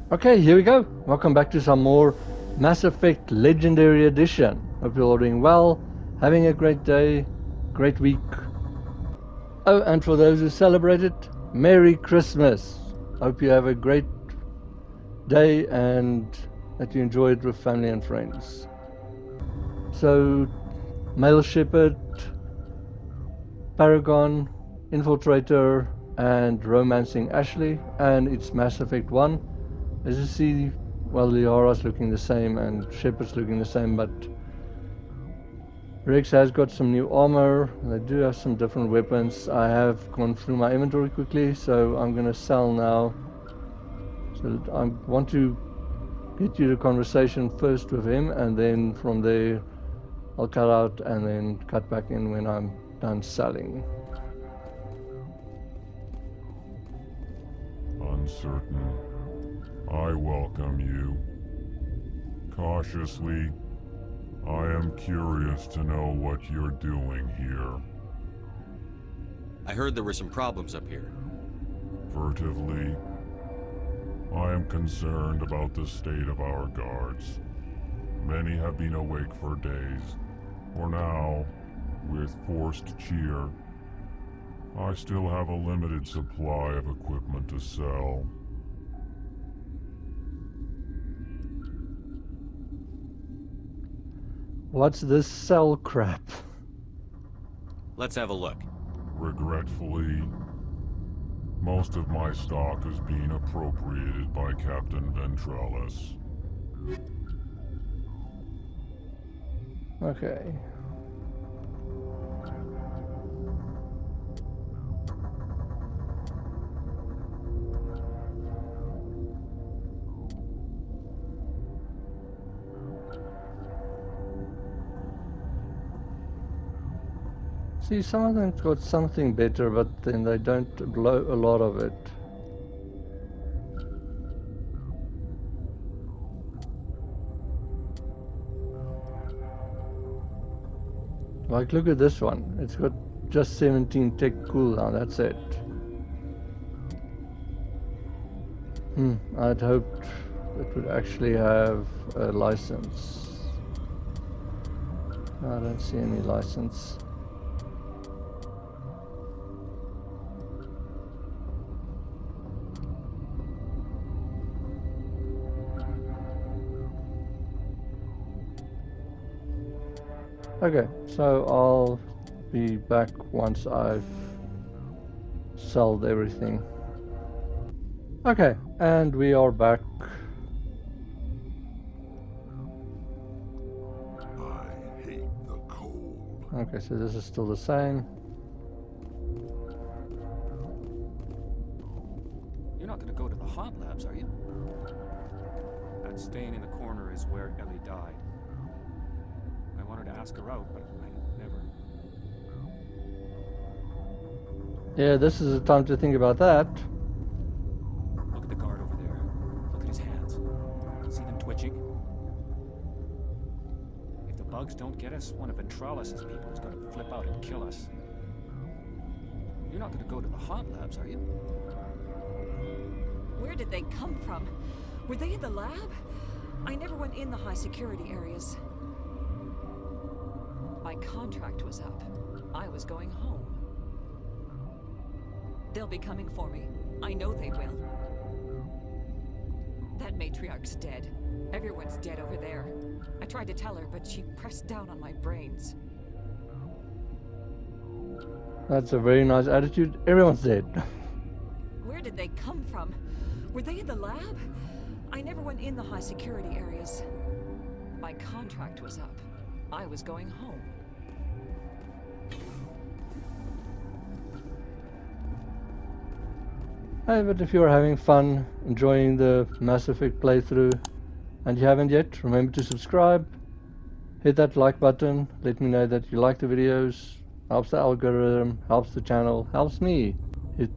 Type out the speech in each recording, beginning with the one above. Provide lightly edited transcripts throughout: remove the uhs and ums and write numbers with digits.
Okay, here we go. Welcome back to some more Mass Effect Legendary Edition. Hope you're all doing well, having a great day, great week. Oh, and for those who celebrate it, Merry Christmas. Hope you have a great day and that you enjoy it with family and friends. So, Male Shepard, Paragon, Infiltrator, and Romancing Ashley, and it's Mass Effect 1. As you see, well, Liara's looking the same and Shepard's looking the same, but Rex has got some new armor. They do have some different weapons. I have gone through my inventory quickly, so I'm going to sell now. So I want to get you the conversation first with him, and then from there I'll cut out and then cut back in when I'm done selling. Uncertain. I welcome you. Cautiously, I am curious to know what you're doing here. I heard there were some problems up here. Furtively, I am concerned about the state of our guards. Many have been awake for days. For now, with forced cheer, I still have a limited supply of equipment to sell. What's this sell crap? Let's have a look. Regretfully, most of my stock is being appropriated by Captain Ventrellis. Okay. See, some of them got something better, but then they don't blow a lot of it. Like, look at this one. It's got just 17 tech cooldown, that's it. I'd hoped it would actually have a license. I don't see any license. Okay, so I'll be back once I've sold everything. Okay, and we are back. I hate the cold. Okay, so this is still the same. You're not going to go to the hot labs, are you? That stain in the corner is where Ellie died. I wanted to ask her out, but I never. Yeah, this is the time to think about that. Look at the guard over there. Look at his hands. See them twitching? If the bugs don't get us, one of Ventralis's people is going to flip out and kill us. You're not going to go to the hot labs, are you? Where did they come from? Were they in the lab? I never went in the high security areas. My contract was up. I was going home. They'll be coming for me. I know they will. That matriarch's dead. Everyone's dead over there. I tried to tell her, but she pressed down on my brains. That's a very nice attitude. Everyone's dead. Where did they come from? Were they in the lab? I never went in the high security areas. My contract was up. I was going home. Hey, but if you're having fun, enjoying the Mass Effect playthrough, and you haven't yet, remember to subscribe. Hit that like button. Let me know that you like the videos. Helps the algorithm, helps the channel, helps me. Hit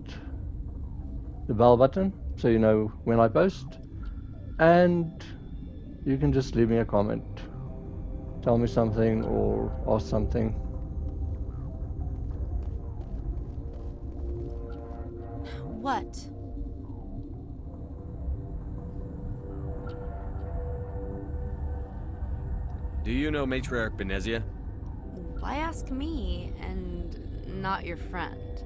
the bell button so you know when I post. And you can just leave me a comment. Tell me something or ask something. What? Do you know Matriarch Benezia? Why ask me and not your friend?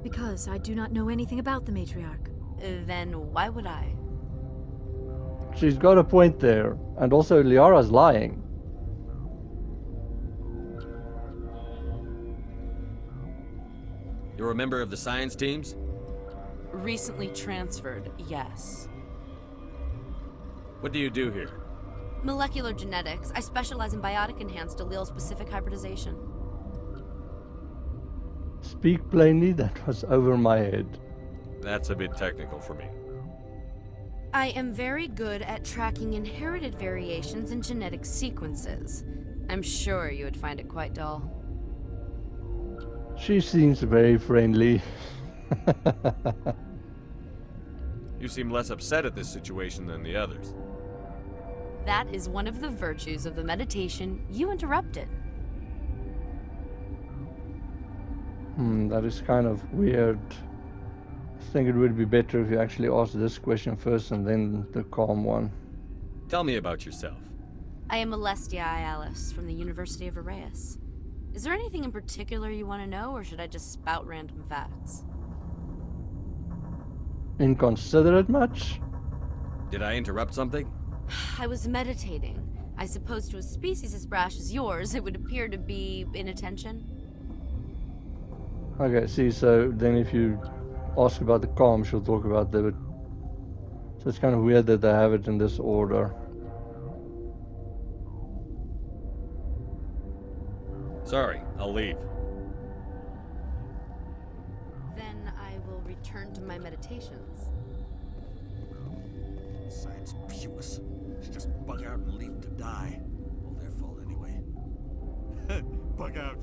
Because I do not know anything about the matriarch. Then why would I? She's got a point there. And also, Liara's lying. You're a member of the science teams? Recently transferred, yes. What do you do here? Molecular genetics. I specialize in biotic-enhanced allele-specific hybridization. Speak plainly, that was over my head. That's a bit technical for me. I am very good at tracking inherited variations in genetic sequences. I'm sure you would find it quite dull. She seems very friendly. You seem less upset at this situation than the others. That is one of the virtues of the meditation you interrupted. That is kind of weird. I think it would be better if you actually asked this question first and then the calm one. Tell me about yourself. I am Alestia Alice from the University of Arrayas. Is there anything in particular you want to know, or should I just spout random facts? Inconsiderate much? Did I interrupt something? I was meditating. I suppose to a species as brash as yours, it would appear to be inattention. Okay, see, so then if you ask about the calm, she'll talk about the... So it's kind of weird that they have it in this order. Sorry, I'll leave. Then I will return to my meditations. Science puce. Should just bug out and leave them to die. All their fault anyway. Bug out.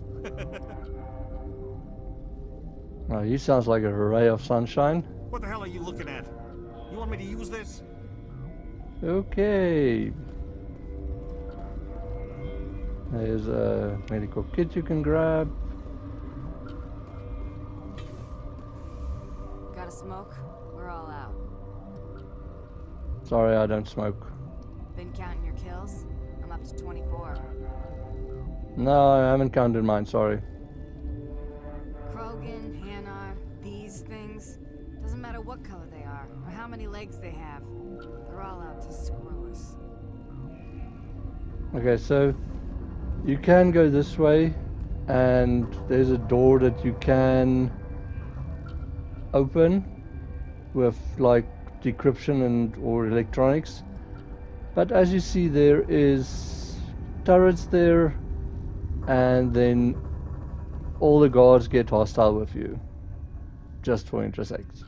Now, he sounds like a ray of sunshine. What the hell are you looking at? You want me to use this? Okay. There's a medical kit you can grab. Got a smoke? We're all out. Sorry, I don't smoke. Been counting your kills? I'm up to 24. No, I haven't counted mine, sorry. Krogan, Hanar, these things. Doesn't matter what color they are, or how many legs they have. They're all out to screw us. Okay, so you can go this way, and there's a door that you can open with like decryption and or electronics. But as you see, there is turrets there, and then all the guards get hostile with you, just for intersects.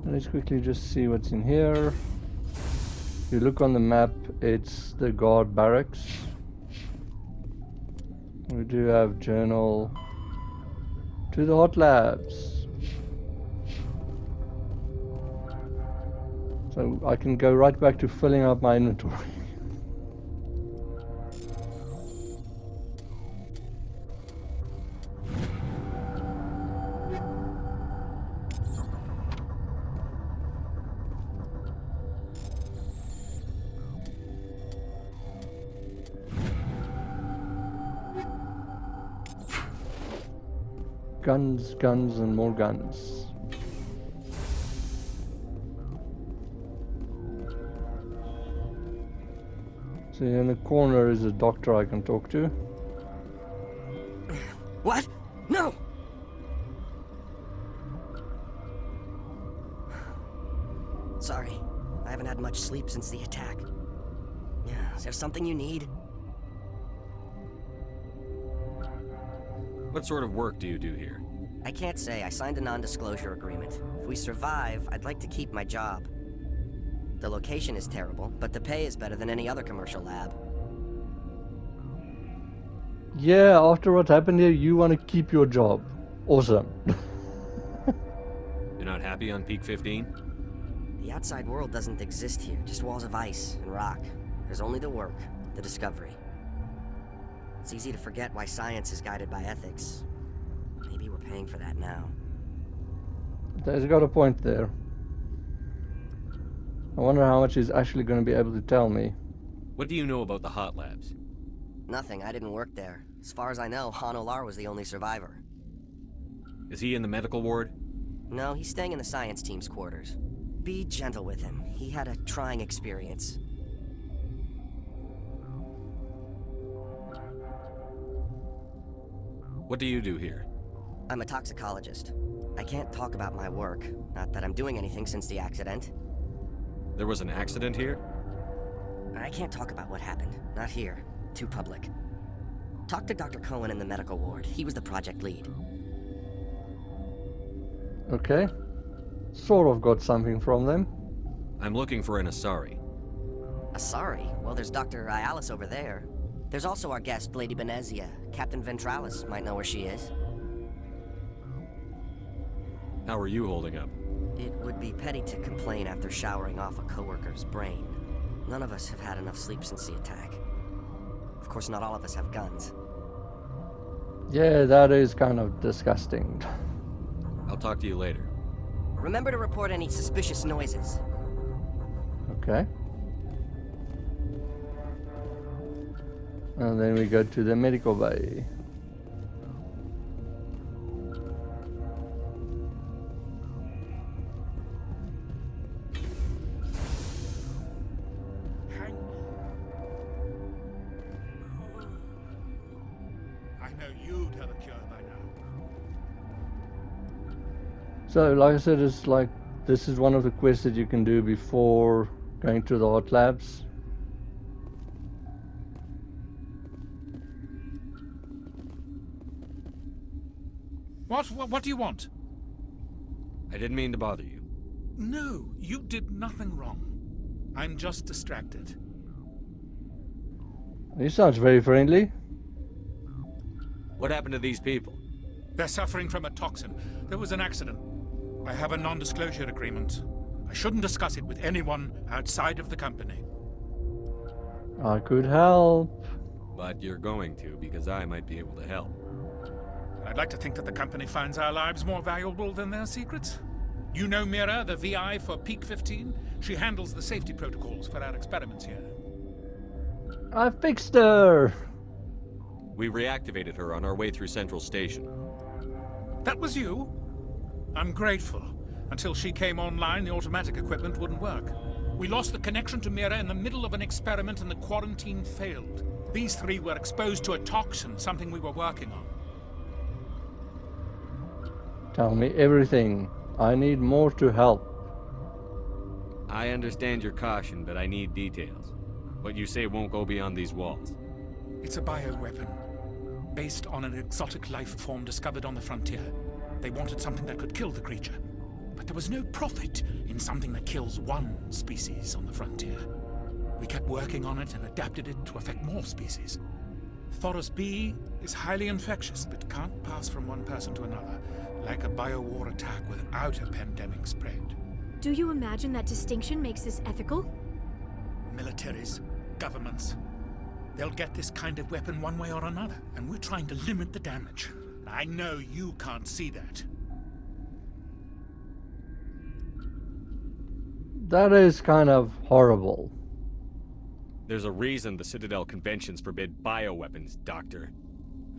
Let's quickly just see what's in here. If you look on the map, it's the guard barracks. We do have journal to the hot labs. So I can go right back to filling up my inventory. Guns, guns, and more guns. See, in the corner is a doctor I can talk to. What? No! Sorry, I haven't had much sleep since the attack. Yeah, is there something you need? What sort of work do you do here? I can't say. I signed a non-disclosure agreement. If we survive, I'd like to keep my job. The location is terrible, but the pay is better than any other commercial lab. Yeah, after what happened here, you want to keep your job. Awesome. You're not happy on Peak 15? The outside world doesn't exist here, just walls of ice and rock. There's only the work, the discovery. It's easy to forget why science is guided by ethics. Maybe we're paying for that now. There's got a point there. I wonder how much he's actually going to be able to tell me. What do you know about the hot labs? Nothing, I didn't work there. As far as I know, Han Olar was the only survivor. Is he in the medical ward? No, he's staying in the science team's quarters. Be gentle with him. He had a trying experience. What do you do here? I'm a toxicologist. I can't talk about my work. Not that I'm doing anything since the accident. There was an accident here? I can't talk about what happened. Not here. Too public. Talk to Dr. Cohen in the medical ward. He was the project lead. Okay. Sort of got something from them. I'm looking for an Asari. Asari? Well, there's Dr. Ialis over there. There's also our guest, Lady Benezia. Captain Ventralis might know where she is. How are you holding up? It would be petty to complain after showering off a coworker's brain. None of us have had enough sleep since the attack. Of course, not all of us have guns. Yeah, that is kind of disgusting. I'll talk to you later. Remember to report any suspicious noises. Okay. And then we go to the medical bay. Hang on. I know you'd have a cure by now. So, like I said, it's like this is one of the quests that you can do before going to the hot labs. What do you want? I didn't mean to bother you. No, you did nothing wrong. I'm just distracted. He sounds very friendly. What happened to these people? They're suffering from a toxin. There was an accident. I have a non-disclosure agreement. I shouldn't discuss it with anyone outside of the company. I could help. But you're going to, because I might be able to help. I'd like to think that the company finds our lives more valuable than their secrets. You know Mira, the VI for Peak 15? She handles the safety protocols for our experiments here. I fixed her! We reactivated her on our way through Central Station. That was you? I'm grateful. Until she came online, the automatic equipment wouldn't work. We lost the connection to Mira in the middle of an experiment and the quarantine failed. These three were exposed to a toxin, something we were working on. Tell me everything. I need more to help. I understand your caution, but I need details. What you say won't go beyond these walls. It's a bioweapon, based on an exotic life form discovered on the frontier. They wanted something that could kill the creature. But there was no profit in something that kills one species on the frontier. We kept working on it and adapted it to affect more species. Thoros B is highly infectious, but can't pass from one person to another, like a biowar attack without a pandemic spread. Do you imagine that distinction makes this ethical? Militaries, governments, they'll get this kind of weapon one way or another, and we're trying to limit the damage. I know you can't see that. That is kind of horrible. There's a reason the Citadel conventions forbid bioweapons, Doctor.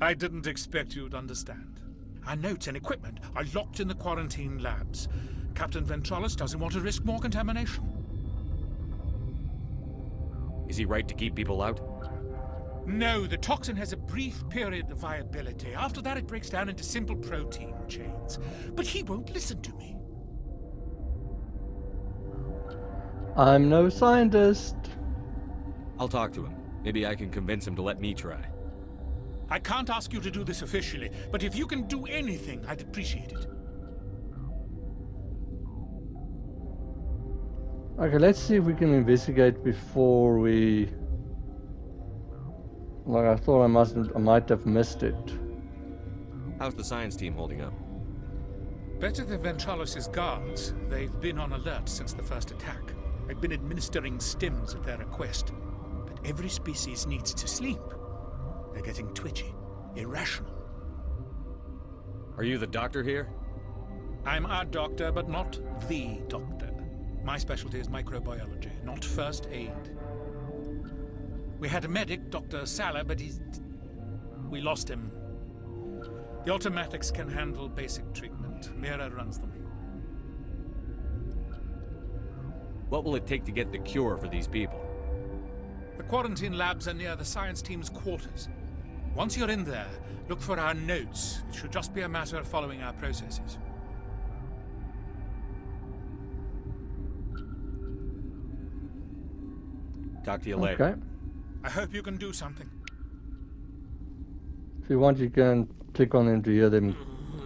I didn't expect you'd understand. Our notes and equipment are locked in the quarantine labs. Captain Ventralis doesn't want to risk more contamination. Is he right to keep people out? No, the toxin has a brief period of viability. After that, it breaks down into simple protein chains. But he won't listen to me. I'm no scientist. I'll talk to him. Maybe I can convince him to let me try. I can't ask you to do this officially, but if you can do anything, I'd appreciate it. Okay, let's see if we can investigate before we... Like, I thought I might have missed it. How's the science team holding up? Better than Ventralis' guards. They've been on alert since the first attack. They've been administering stims at their request. But every species needs to sleep. They're getting twitchy, irrational. Are you the doctor here? I'm our doctor, but not the doctor. My specialty is microbiology, not first aid. We had a medic, Dr. Salah, but we lost him. The automatics can handle basic treatment. Mira runs them. What will it take to get the cure for these people? The quarantine labs are near the science team's quarters. Once you're in there, look for our notes. It should just be a matter of following our processes. Talk to you later. Okay. I hope you can do something. If you want, you can click on them to hear them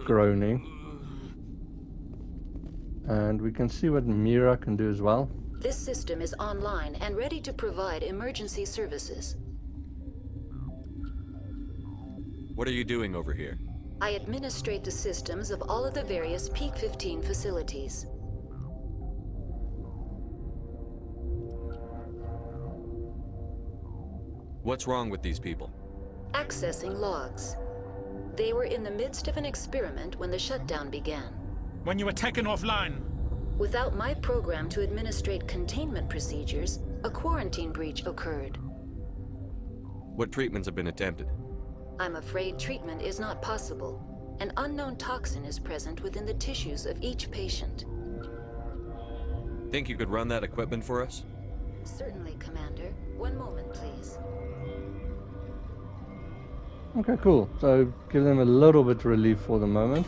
groaning. And we can see what Mira can do as well. This system is online and ready to provide emergency services. What are you doing over here? I administrate the systems of all of the various Peak 15 facilities. What's wrong with these people? Accessing logs. They were in the midst of an experiment when the shutdown began. When you were taken offline. Without my program to administrate containment procedures, a quarantine breach occurred. What treatments have been attempted? I'm afraid treatment is not possible. An unknown toxin is present within the tissues of each patient. Think you could run that equipment for us? Certainly, Commander. One moment, please. Okay, cool. So give them a little bit of relief for the moment.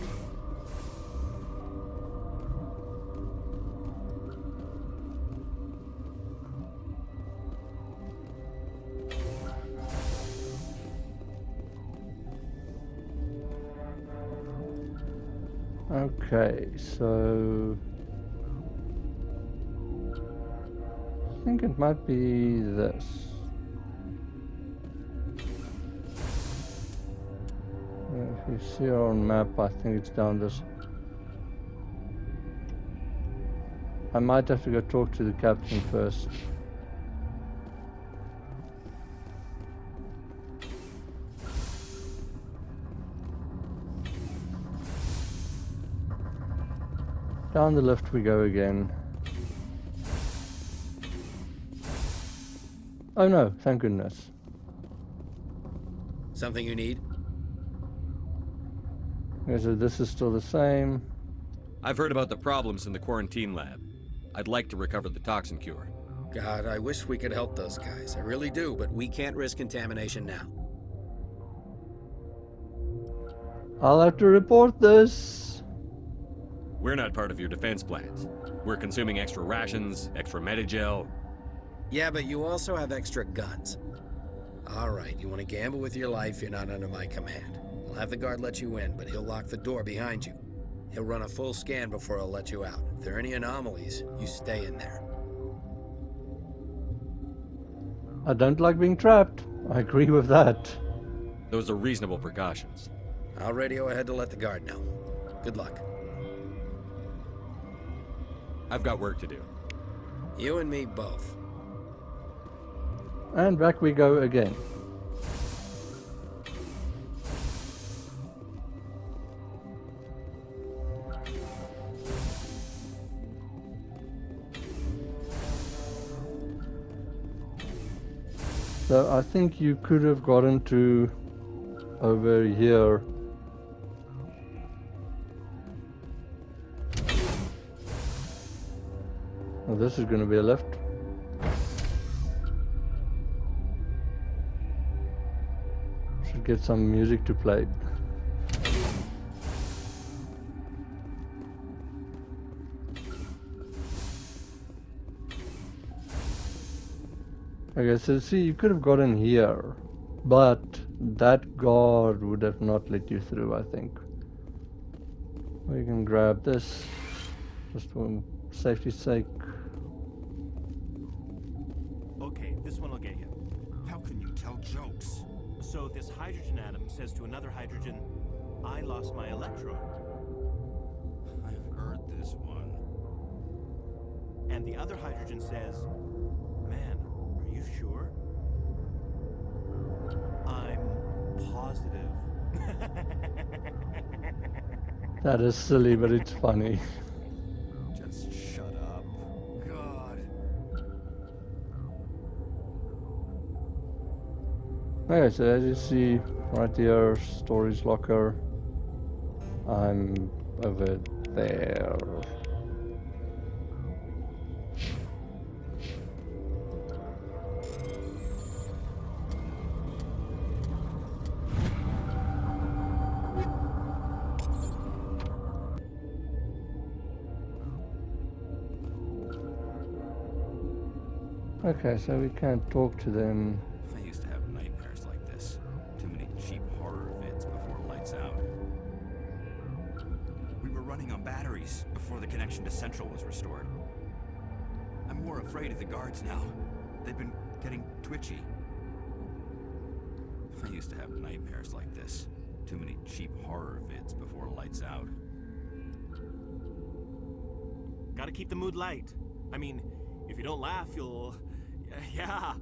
Okay, so I think it might be this. If you see our map, I think it's down this. I might have to go talk to the captain first. Down the lift we go again. Oh no, thank goodness. Something you need? Okay, so this is still the same. I've heard about the problems in the quarantine lab. I'd like to recover the toxin cure. God, I wish we could help those guys. I really do, but we can't risk contamination now. I'll have to report this. We're not part of your defense plans. We're consuming extra rations, extra Medigel. Yeah, but you also have extra guns. All right, you want to gamble with your life, you're not under my command. I'll have the guard let you in, but he'll lock the door behind you. He'll run a full scan before he'll let you out. If there are any anomalies, you stay in there. I don't like being trapped. I agree with that. Those are reasonable precautions. I'll radio ahead to let the guard know. Good luck. I've got work to do. You and me both. And back we go again. So I think you could have gotten to over here. Well, this is going to be a lift. Should get some music to play. Okay, so see, you could have gotten here, but that guard would have not let you through, I think. We can grab this, just for safety's sake. Okay, this one will get you. How can you tell jokes? So this hydrogen atom says to another hydrogen, I lost my electron. I've heard this one. And the other hydrogen says, man, are you sure? I'm positive. That is silly, but it's funny. Just shut up. Okay, so as you see right here, storage locker. I'm over there. Okay, so we can't talk to them. I used to have nightmares like this. Too many cheap horror vids before lights out. We were running on batteries before the connection to Central was restored. I'm more afraid of the guards now. They've been getting twitchy. I used to have nightmares like this. Too many cheap horror vids before lights out. Gotta keep the mood light. I mean, if you don't laugh, you'll... Yeah,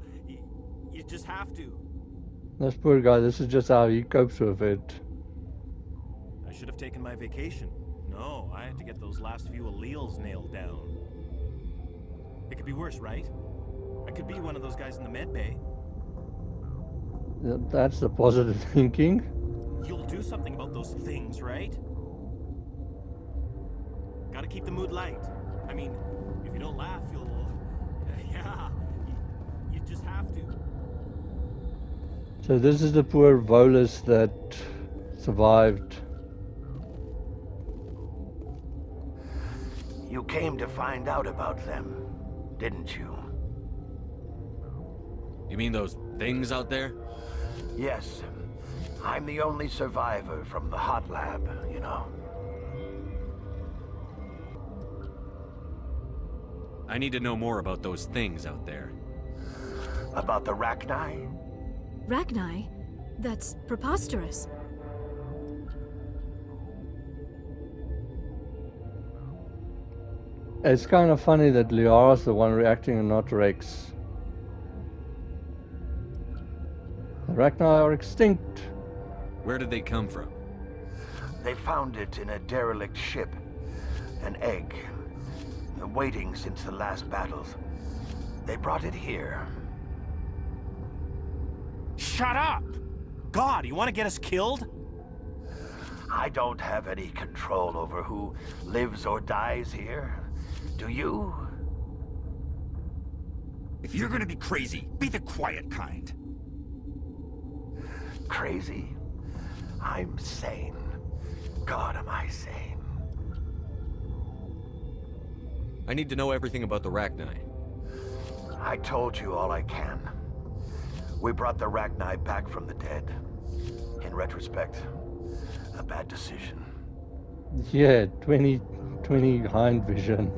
you just have to. This poor guy, this is just how he copes with it. I should have taken my vacation. No, I had to get those last few alleles nailed down. It could be worse, right? I could be one of those guys in the med bay. That's the positive thinking. You'll do something about those things, right? Gotta keep the mood light. I mean, if you don't laugh, you'll... Yeah, you just have to. So this is the poor Volus that survived. You came to find out about them, didn't you? You mean those things out there? Yes. I'm the only survivor from the hot lab, you know. I need to know more about those things out there. About the Rachni? Rachni? That's preposterous. It's kind of funny that Liara's the one reacting and not Rex. The Rachni are extinct. Where did they come from? They found it in a derelict ship. An egg. Waiting since the last battles. They brought it here. Shut up! God, you want to get us killed? I don't have any control over who lives or dies here. Do you? If you're gonna be crazy, be the quiet kind. Crazy? I'm sane. God, am I sane. I need to know everything about the Rachni. I told you all I can. We brought the Rachni back from the dead. In retrospect, a bad decision. Yeah, 2020 hind vision.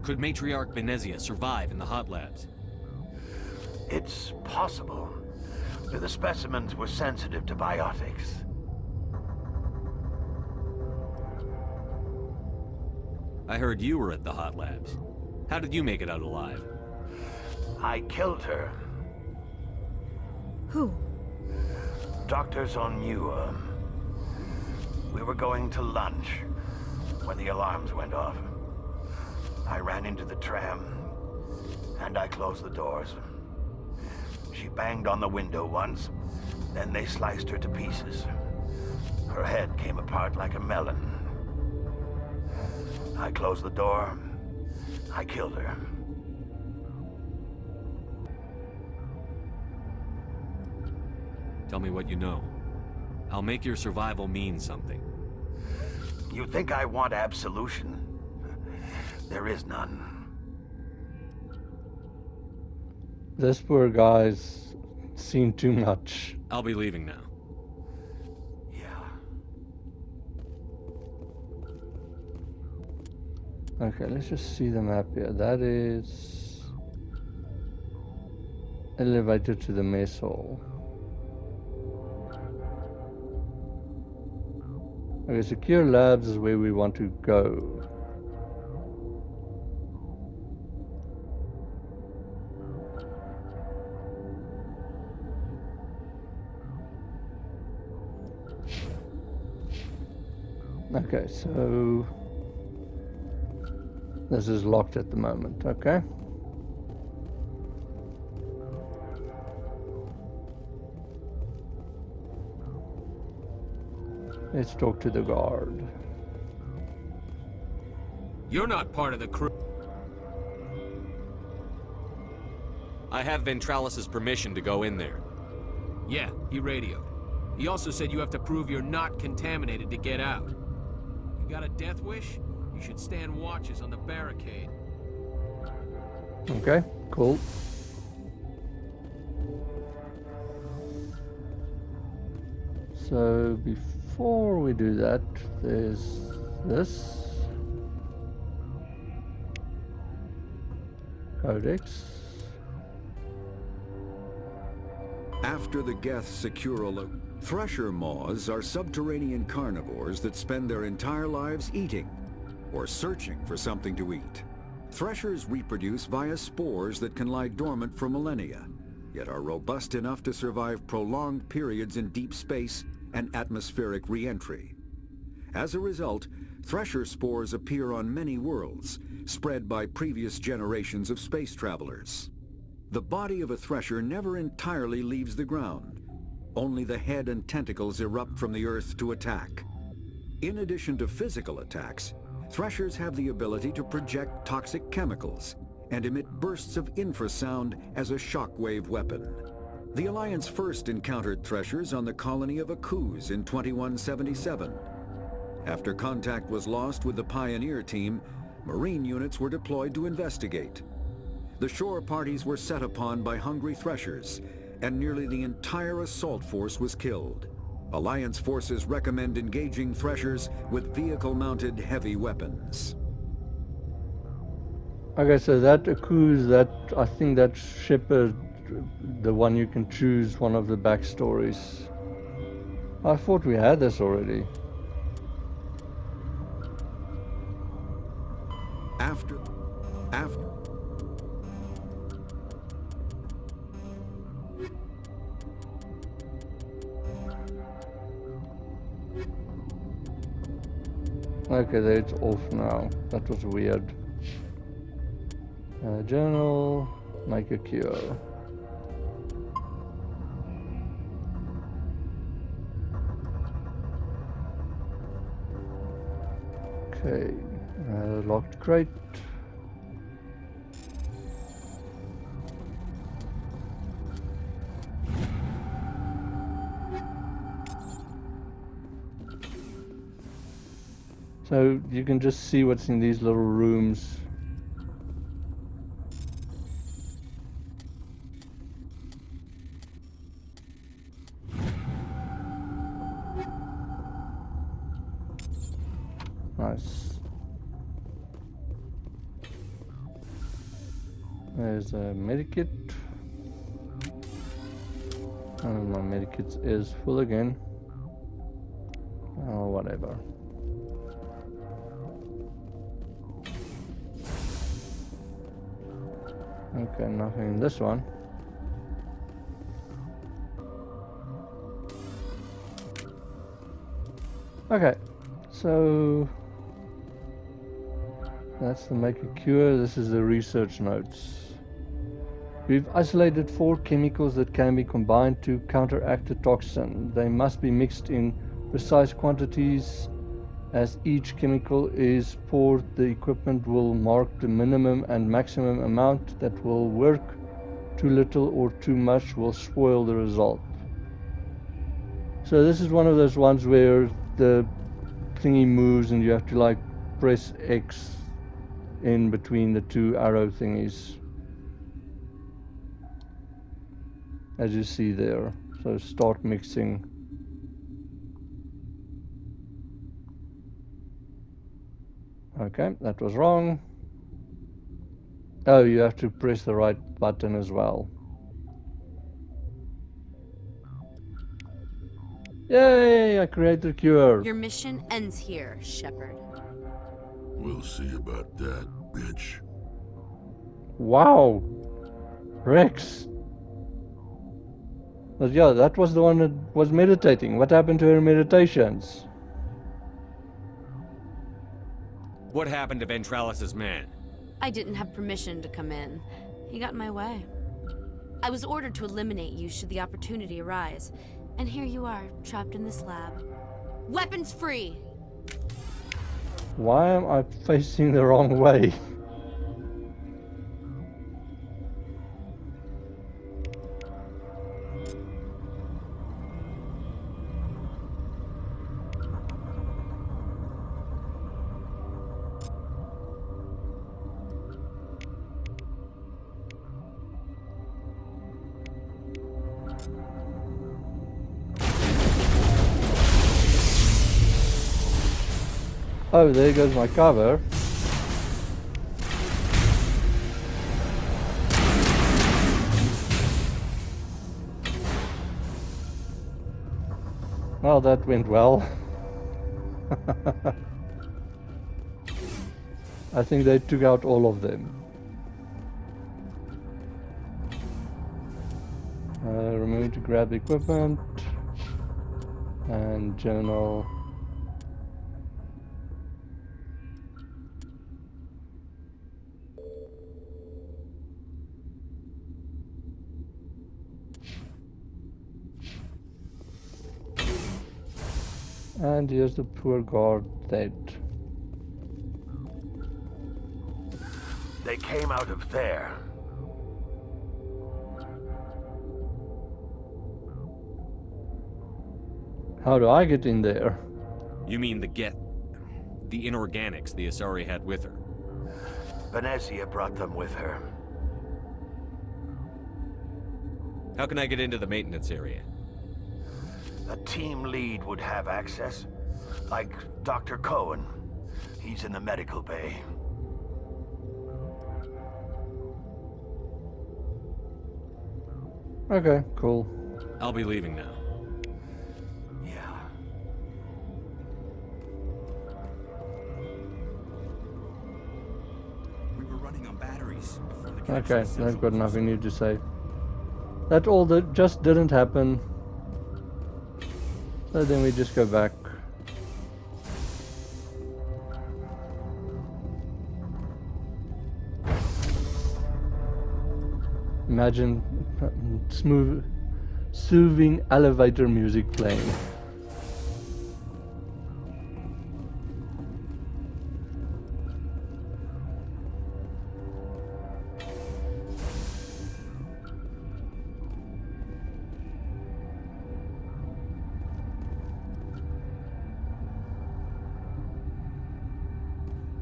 Could Matriarch Benezia survive in the hot labs? It's possible. The specimens were sensitive to biotics. I heard you were at the hot labs. How did you make it out alive? I killed her. Who? Doctors on Muir. We were going to lunch when the alarms went off. I ran into the tram, and I closed the doors. She banged on the window once, then they sliced her to pieces. Her head came apart like a melon. I closed the door. I killed her. Tell me what you know. I'll make your survival mean something. You think I want absolution? There is none. This poor guy's seen too much. I'll be leaving now. Okay, let's just see the map here. That is elevator to the mess hall. Okay, secure labs is where we want to go. Okay, so this is locked at the moment, okay? Let's talk to the guard. You're not part of the crew. I have Ventralis's permission to go in there. Yeah, he radioed. He also said you have to prove you're not contaminated to get out. You got a death wish? You should stand watches on the barricade. Okay, cool. So before we do that, there's this. Codex. After the Geth secure a thresher maws are subterranean carnivores that spend their entire lives eating or searching for something to eat. Threshers reproduce via spores that can lie dormant for millennia, yet are robust enough to survive prolonged periods in deep space and atmospheric re-entry. As a result, thresher spores appear on many worlds, spread by previous generations of space travelers. The body of a thresher never entirely leaves the ground. Only the head and tentacles erupt from the earth to attack. In addition to physical attacks, threshers have the ability to project toxic chemicals and emit bursts of infrasound as a shockwave weapon. The Alliance first encountered threshers on the colony of Akuz in 2177. After contact was lost with the Pioneer team, Marine units were deployed to investigate. The shore parties were set upon by hungry threshers, and nearly the entire assault force was killed. Alliance forces recommend engaging threshers with vehicle-mounted heavy weapons. Okay, so that Akuz, I think that's Shepard, the one you can choose one of the backstories. I thought we had this already. After. Okay, there it's off now. That was weird. Journal, make a cure. Okay, locked crate. So you can just see what's in these little rooms. Nice. There's a medikit. And my medikit is full again. Oh, whatever. Okay, nothing in this one. Okay, so that's the make a cure. This is the research notes. We've isolated 4 chemicals that can be combined to counteract the toxin. They must be mixed in precise quantities. As each chemical is poured, the equipment will mark the minimum and maximum amount that will work. Too little or too much will spoil the result. So this is one of those ones where the thingy moves and you have to like press X in between the 2 arrow thingies, as you see there. So start mixing. Okay, that was wrong. Oh, you have to press the right button as well. Yay, I created a cure. Your mission ends here, Shepard. We'll see about that, bitch. Wow. Rex. But yeah, that was the one that was meditating. What happened to her meditations? What happened to Ventralis's man? I didn't have permission to come in. He got in my way. I was ordered to eliminate you should the opportunity arise. And here you are, trapped in this lab. Weapons free. Why am I facing the wrong way? Oh, there goes my cover. Well, that went well. I think they took out all of them. Remove to grab equipment and journal. And here's the poor guard dead. They came out of there. How do I get in there? You mean the inorganics the Asari had with her? Venezia brought them with her. How can I get into the maintenance area? A team lead would have access. Like Dr. Cohen. He's in the medical bay. Okay, cool. I'll be leaving now. We were running on batteries before the Okay, I've got nothing new to say. That all that just didn't happen. So then we just go back. Imagine smooth, soothing elevator music playing.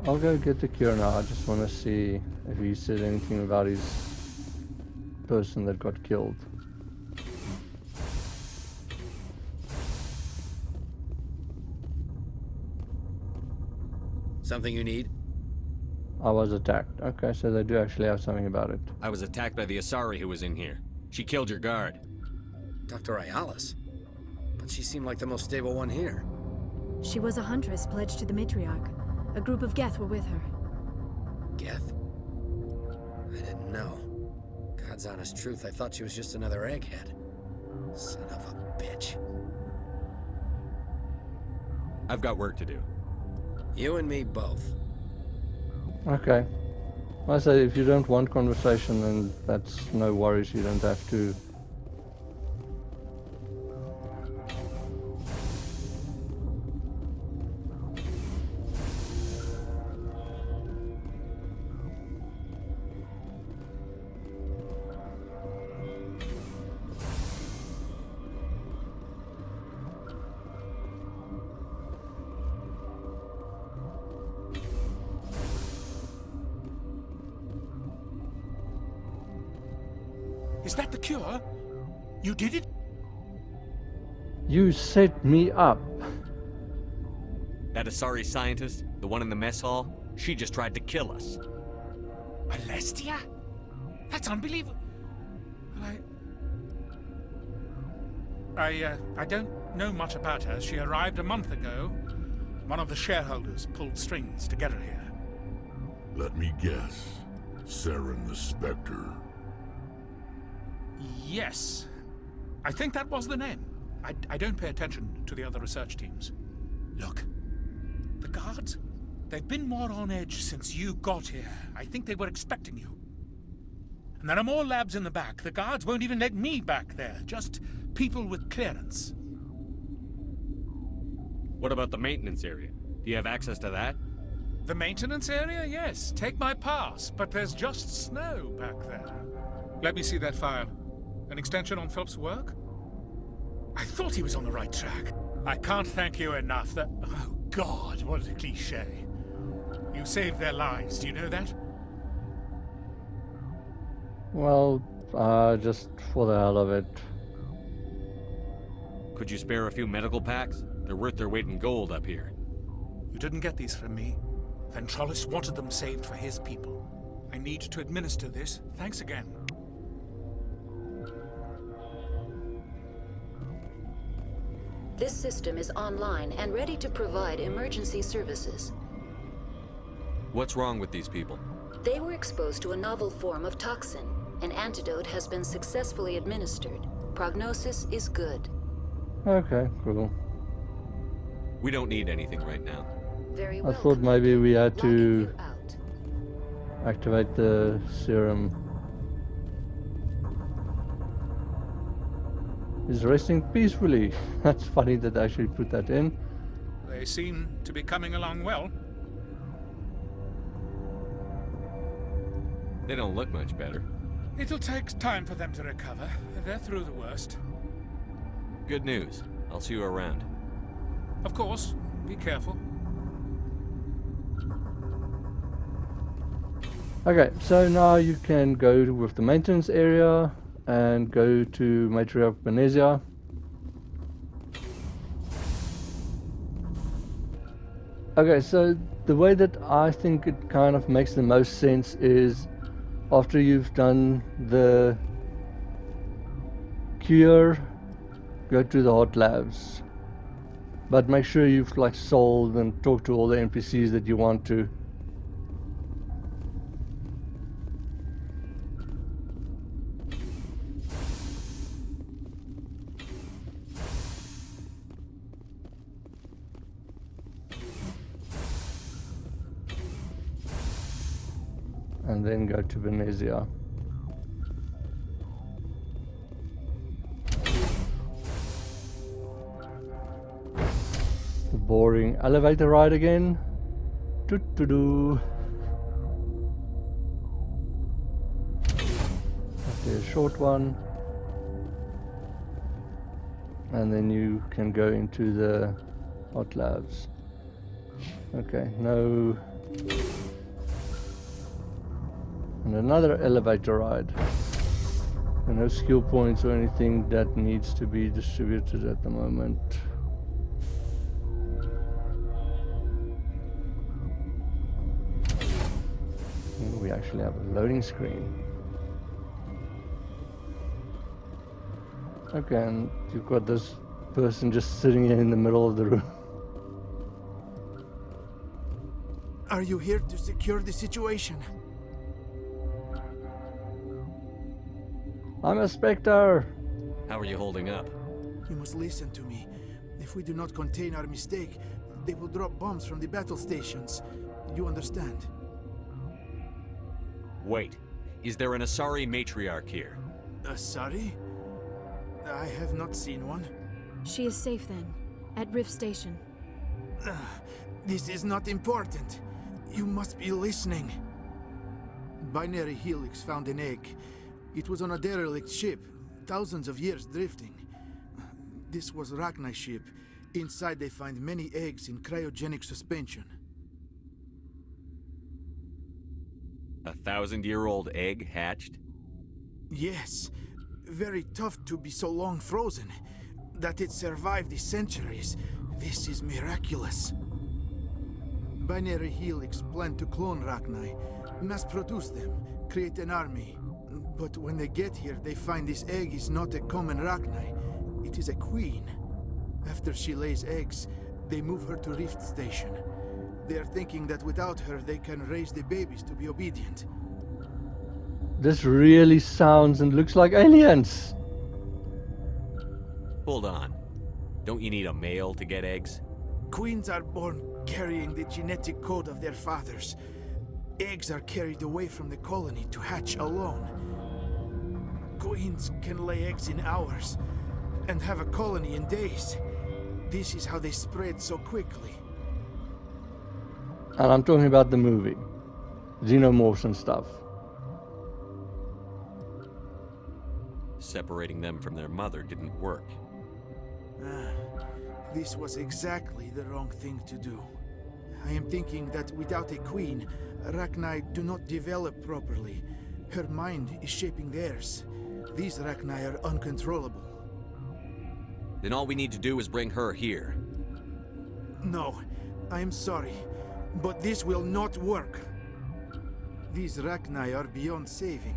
I'll go get the cure now. I just want to see if he said anything about his person that got killed. Something you need? I was attacked. Okay, so they do actually have something about it. I was attacked by the Asari who was in here. She killed your guard. Dr. Ayala's? But she seemed like the most stable one here. She was a huntress pledged to the matriarch. A group of Geth were with her. Geth? I didn't know. God's honest truth, I thought she was just another egghead. Son of a bitch. I've got work to do. You and me both. Okay. I say if you don't want conversation, then that's no worries. You don't have to. Is that the cure? You did it? You set me up. That Asari scientist, the one in the mess hall, she just tried to kill us. Alestia? That's unbelievable. I don't know much about her. She arrived a month ago. One of the shareholders pulled strings to get her here. Let me guess. Saren the Spectre. Yes. I think that was the name. I don't pay attention to the other research teams. Look, the guards, they've been more on edge since you got here. I think they were expecting you. And there are more labs in the back. The guards won't even let me back there. Just people with clearance. What about the maintenance area? Do you have access to that? The maintenance area? Yes. Take my pass, but there's just snow back there. Let me see that file. An extension on Phelps' work? I thought he was on the right track. I can't thank you enough that... Oh, God, what a cliché. You saved their lives, do you know that? Well, just for the hell of it. Could you spare a few medical packs? They're worth their weight in gold up here. You didn't get these from me. Ventralis wanted them saved for his people. I need to administer this. Thanks again. This system is online and ready to provide emergency services. What's wrong with these people? They were exposed to a novel form of toxin. An antidote has been successfully administered. Prognosis is good. Okay, cool. We don't need anything right now. Very I well. thought maybe we had to activate the serum. He's resting peacefully. That's funny that they actually put that in. They seem to be coming along well. They don't look much better. It'll take time for them to recover. They're through the worst. Good news. I'll see you around. Of course. Be careful. Okay, so now you can go with the maintenance area and go to Matriarch Benezia. Okay, so the way that I think it kind of makes the most sense is after you've done the cure, go to the hot labs. But make sure you've like solved and talked to all the NPCs that you want to. And then go to Venezia. The boring elevator ride again. Doo-doo-doo. After a short one. And then you can go into the hot labs. Okay, no. And another elevator ride. And no skill points or anything that needs to be distributed at the moment. Ooh, we actually have a loading screen. Okay, and you've got this person just sitting in the middle of the room. Are you here to secure the situation? I'm a Spectre! How are you holding up? You must listen to me. If we do not contain our mistake, they will drop bombs from the battle stations. You understand? Wait. Is there an Asari matriarch here? Asari? I have not seen one. She is safe then, at Rift Station. This is not important. You must be listening. Binary Helix found an egg. It was on a derelict ship, thousands of years drifting. This was Rachni's ship. Inside they find many eggs in cryogenic suspension. 1,000-year-old egg hatched? Yes. Very tough to be so long frozen. That it survived the centuries. This is miraculous. Binary Helix planned to clone Rachni, mass produce them, create an army. But when they get here, they find this egg is not a common Rachni. It is a queen. After she lays eggs, they move her to Rift Station. They are thinking that without her, they can raise the babies to be obedient. This really sounds and looks like aliens! Hold on. Don't you need a male to get eggs? Queens are born carrying the genetic code of their fathers. Eggs are carried away from the colony to hatch alone. Queens can lay eggs in hours and have a colony in days. This is how they spread so quickly. And I'm talking about the movie. Xenomorphs and stuff. Separating them from their mother didn't work. This was exactly the wrong thing to do. I am thinking that without a queen, Arachni do not develop properly. Her mind is shaping theirs. These Arachni are uncontrollable. Then all we need to do is bring her here. No, I am sorry, but this will not work. These Arachni are beyond saving.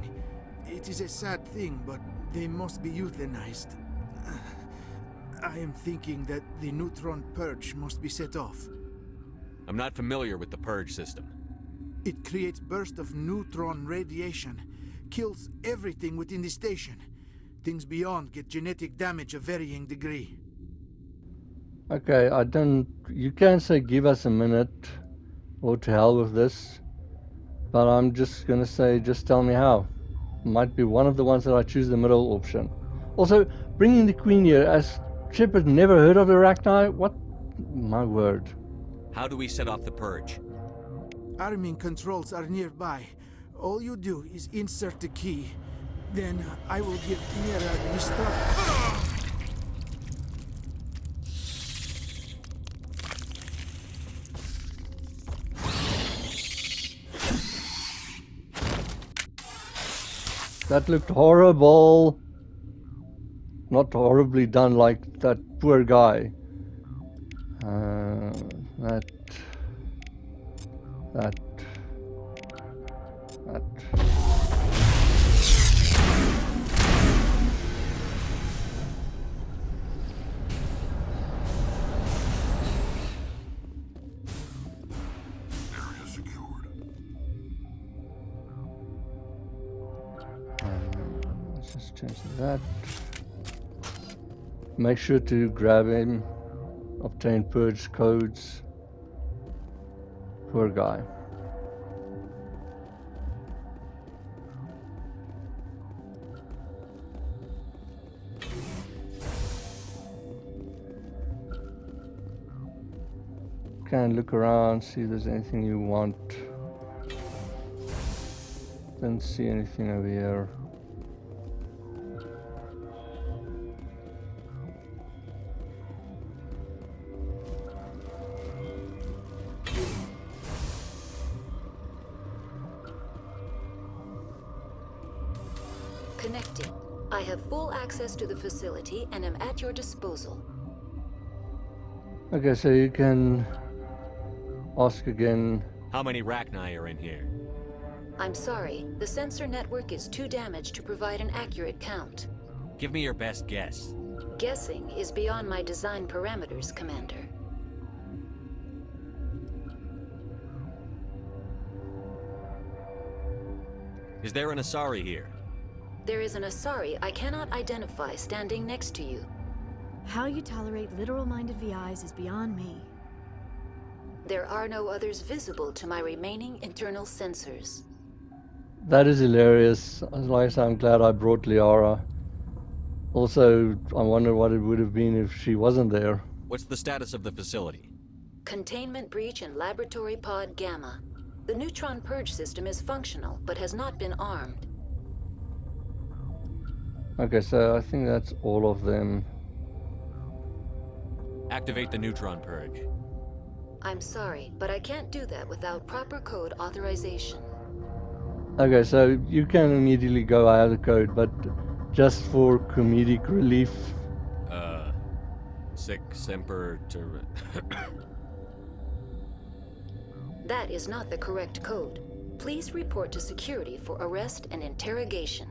It is a sad thing, but they must be euthanized. I am thinking that the neutron purge must be set off. I'm not familiar with the purge system. It creates bursts of neutron radiation, kills everything within the station. Things beyond get genetic damage of varying degree. Okay, you can say give us a minute or to hell with this, but I'm just gonna say just tell me how. Might be one of the ones that I choose the middle option. Also, bringing the queen here, as Shepard never heard of the Arachni? What? My word. How do we set off the purge? Arming controls are nearby. All you do is insert the key. Then I will give Mira destruct. That looked horrible. Not horribly done like that poor guy. That. Area secured. Let's just change that. Make sure to grab him. Obtain purge codes. Poor guy. Can look around, see if there's anything you want. Didn't see anything over here. Connecting. I have full access to the facility and am at your disposal. Okay, so you can ask again. How many Arachni are in here? I'm sorry, the sensor network is too damaged to provide an accurate count. Give me your best guess. Guessing is beyond my design parameters, Commander. Is there an Asari here? There is an Asari I cannot identify standing next to you. How you tolerate literal-minded VIs is beyond me. There are no others visible to my remaining internal sensors. That is hilarious. Like I said, I'm glad I brought Liara. Also, I wonder what it would have been if she wasn't there. What's the status of the facility? Containment breach in Laboratory Pod Gamma. The neutron purge system is functional, but has not been armed. Okay, so I think that's all of them. Activate the neutron purge. I'm sorry, but I can't do that without proper code authorization. Okay, so you can immediately go out of the code, but just for comedic relief. Sic semper ter... That is not the correct code. Please report to security for arrest and interrogation.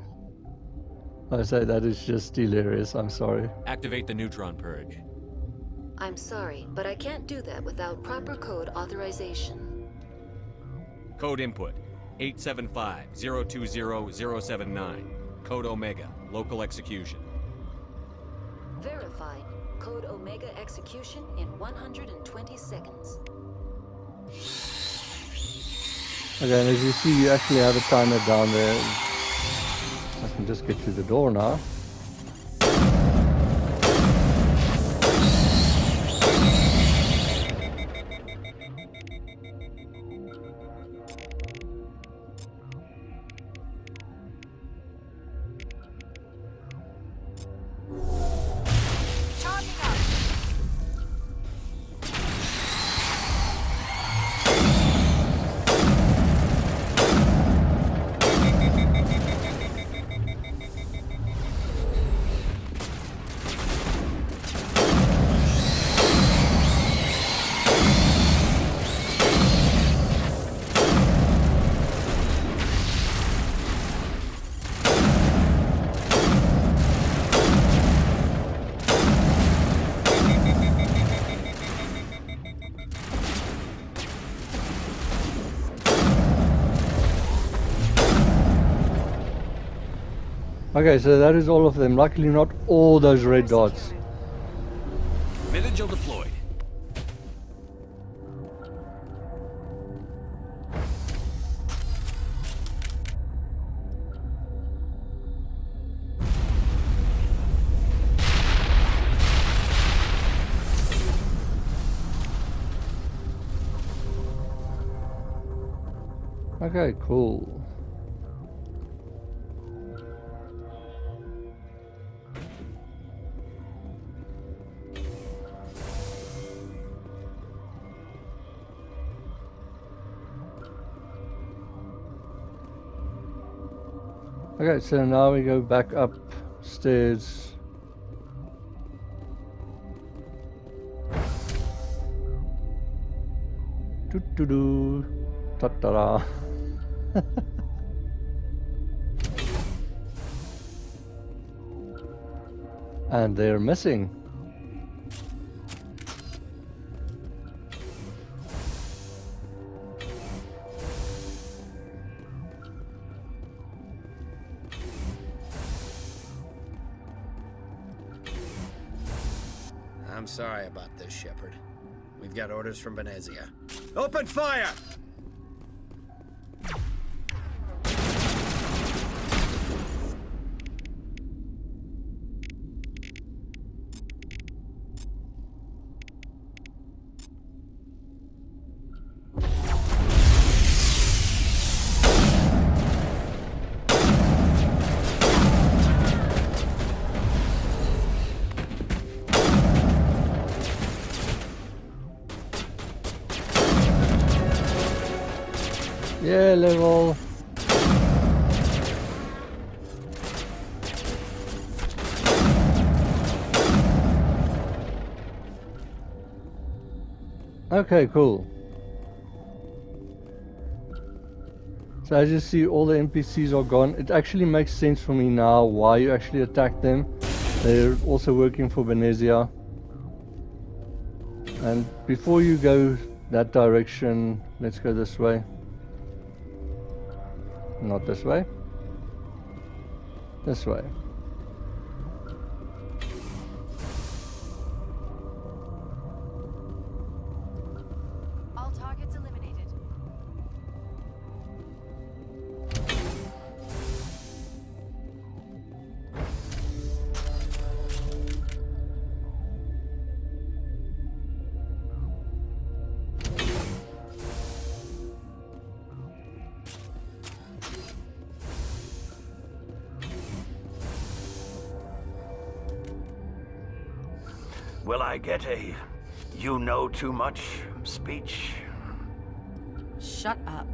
I say that is just hilarious, I'm sorry. Activate the neutron purge. I'm sorry, but I can't do that without proper code authorization. Code input 875-020-079. Code Omega, local execution. Verified. Code Omega execution in 120 seconds. Okay, and as you see, you actually have a timer down there. I can just get to the door now. Okay, so that is all of them. Luckily not all those red dots. Vigil deployed. Okay, cool. Okay, so now we go back upstairs. Doo-doo-doo. Ta-ta-da. And they're missing. I'm sorry about this, Shepard. We've got orders from Venezia. Open fire! Yeah, level. Okay, cool. So as you see, all the NPCs are gone. It actually makes sense for me now why you actually attacked them. They're also working for Venezia. And before you go that direction, let's go this way. Not this way. This way. All targets eliminated. Will I get a "you know too much" speech? Shut up.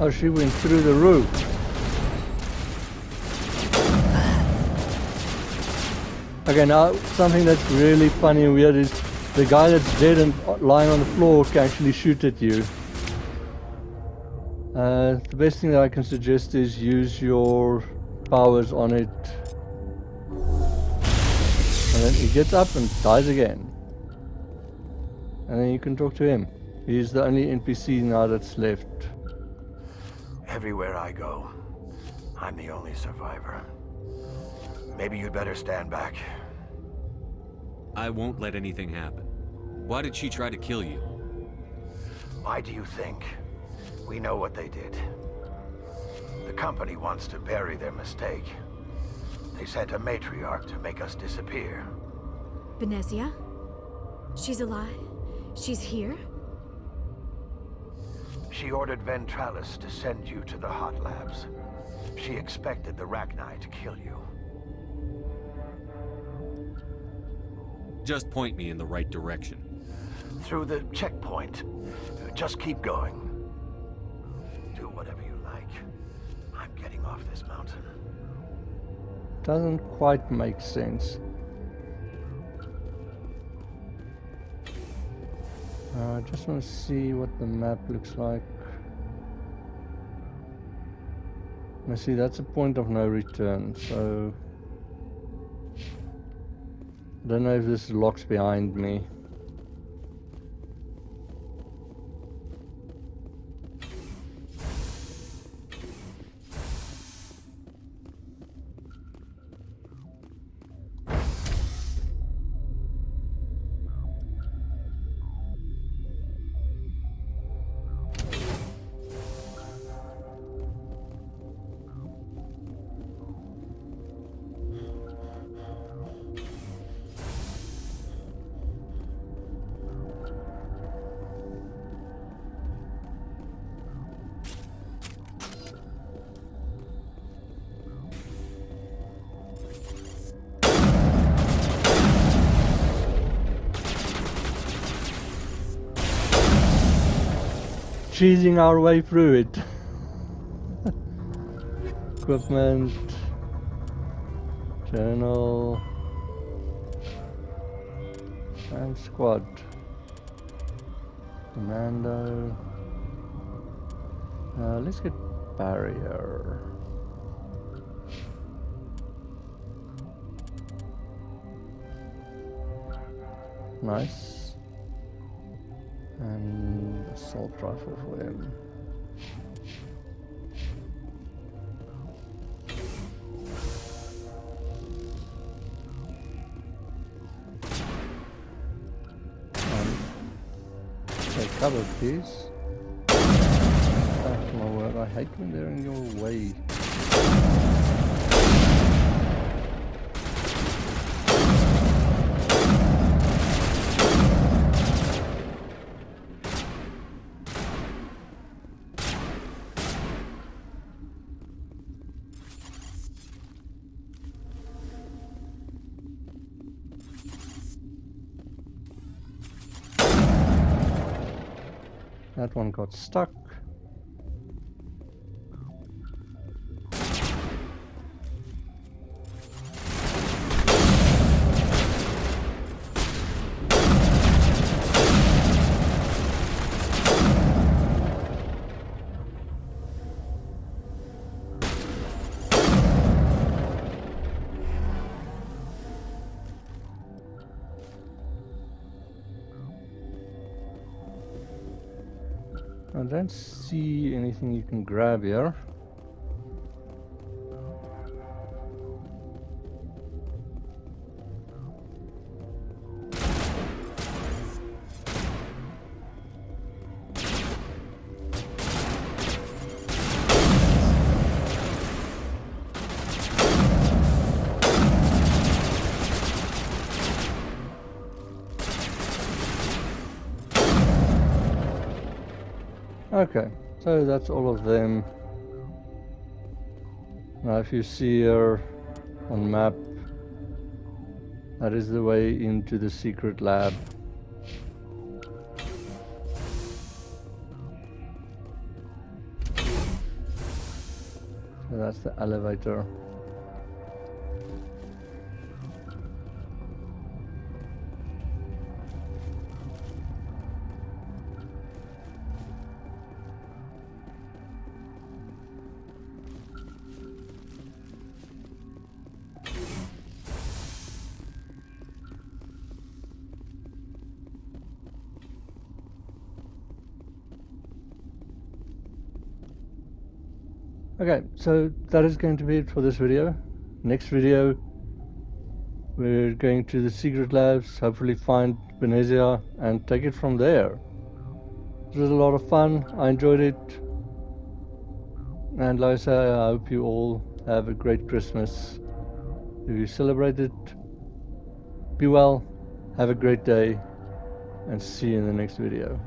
Oh, she went through the roof. Okay, now something that's really funny and weird is the guy that's dead and lying on the floor can actually shoot at you. The best thing that I can suggest is use your powers on it. And then he gets up and dies again. And then you can talk to him. He's the only NPC now that's left. Everywhere I go, I'm the only survivor. Maybe you'd better stand back. I won't let anything happen. Why did she try to kill you? Why do you think? We know what they did. The company wants to bury their mistake. They sent a matriarch to make us disappear. Venezia? She's alive? She's here? She ordered Ventralis to send you to the hot labs. She expected the Rachni to kill you. Just point me in the right direction. Through the checkpoint. Just keep going. Do whatever you like. I'm getting off this mountain. Doesn't quite make sense. I just want to see what the map looks like. I see that's a point of no return, so I don't know if this locks behind me. Cheesing our way through it. Equipment, journal, and squad. Commando. Let's get barrier. Nice. And assault rifle for him. Take cover, please. Oh my word, I hate when they're in your way. That one got stuck. I don't see anything you can grab here. Okay, so that's all of them. Now if you see here on map, that is the way into the secret lab. So that's the elevator. Okay, so that is going to be it for this video. Next video, we're going to the secret labs, hopefully find Venezia and take it from there. It was a lot of fun, I enjoyed it. And like I say, I hope you all have a great Christmas. If you celebrate it, be well, have a great day, and see you in the next video.